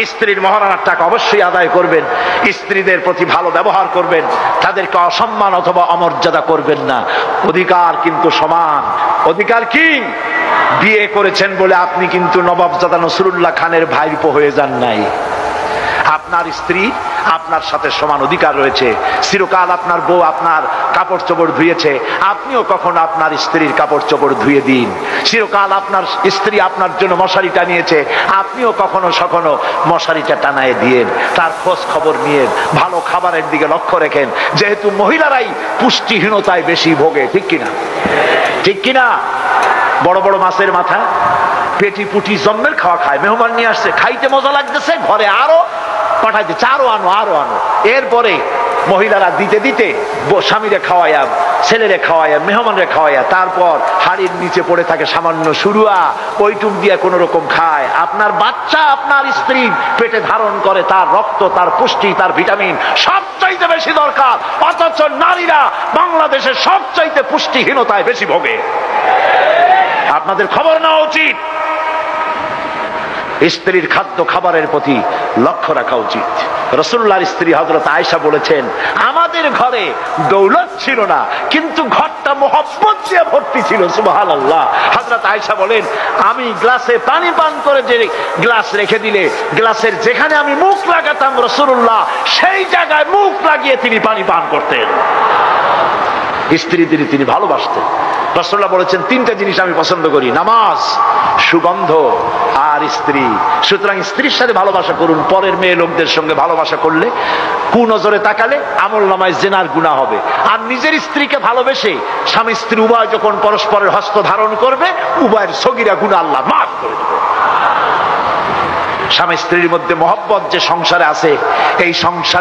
স্ত্রীর মহারানার টাকা অবশ্যই আদায় করবেন, স্ত্রীদের প্রতি ভালো ব্যবহার করবেন, তাদেরকে অসম্মান অথবা অমর্যাদা করবেন না। অধিকার কিন্তু সমান। অধিকার কি? বিয়ে করেছেন বলে আপনি কিন্তু নবাবজাদা নসরুল্লাহ খানের ভাইপো হয়ে যান নাই। আপনার স্ত্রী আপনার সাথে সমান অধিকার রয়েছে। চিরকাল আপনার বউ আপনার কাপড় চোপড় ধুয়েছে, আপনিও কখনো আপনার স্ত্রীর কাপড় চোপড় ধুয়ে দিন। চিরকাল আপনার স্ত্রী আপনার জন্য মশারি টানিয়েছে, আপনিও কখনো সখনো মশারিটা টানায় দিয়েন। তার খোঁজ খবর নিয়ে ভালো খাবারের দিকে লক্ষ্য রেখেন, যেহেতু মহিলারাই পুষ্টিহীনতায় বেশি ভোগে। ঠিক কিনা? ঠিক কিনা? বড় বড় মাছের মাথা, পেটি পুটি জন্মের খাওয়া খায়। মেহমান নিয়ে আসছে, খাইতে মজা লাগতেছে, ঘরে আরো পাঠাই দিচ্ছে, আরো আনো আরো আনো। এরপরে মহিলারা দিতে দিতে স্বামীরে খাওয়াইয়া, ছেলেরে খাওয়াইয়া, মেহমানরে খাওয়াইয়া, তারপর হাড়ির নিচে পড়ে থাকে সামান্য সুরুয়া, ওইটুক দিয়ে কোন রকম খায়। আপনার বাচ্চা আপনার স্ত্রী পেটে ধারণ করে, তার রক্ত, তার পুষ্টি, তার ভিটামিন সবচাইতে বেশি দরকার। অথচ নারীরা বাংলাদেশের সবচাইতে পুষ্টিহীনতায় বেশি ভোগে। আপনাদের খবর নেওয়া উচিত। স্ত্রীর খাদ্য খাবারের প্রতি লক্ষ্য রাখা উচিত। রাসূলুল্লাহর স্ত্রী হযরত আয়েশা বলেছেন, আমাদের ঘরে দৌলত ছিল না, কিন্তু ঘরটা মোহব্বত দিয়ে ভর্তি ছিল। সুবহানাল্লাহ। হযরত আয়েশা বলেন, আমি গ্লাসে পানি পান করে যে গ্লাস রেখে দিলে, গ্লাসের যেখানে আমি মুখ লাগাতাম রাসূলুল্লাহ সেই জায়গায় মুখ লাগিয়ে তিনি পানি পান করতেন। স্ত্রীদের তিনি ভালোবাসতেন। রাসূলুল্লাহ বলেছেন, তিনটা জিনিস আমি পছন্দ করি, নামাজ, সুগন্ধ আর স্ত্রী। সুতরাং স্ত্রীর সাথে ভালোবাসা করুন। পরের মেয়ে লোকদের সঙ্গে ভালোবাসা করলে, কুনজরে তাকালে আমলনামায় জিনার গুনাহ হবে। আর নিজের স্ত্রীকে ভালোবেসে স্বামী স্ত্রী উভয় যখন পরস্পরের হস্ত ধারণ করবে, উভয়ের সগীরা গুনাহ আল্লাহ মাফ করে দেবে। স্বামী স্ত্রীর মধ্যে মহব্বত যে সংসারে আছে, এই সংসার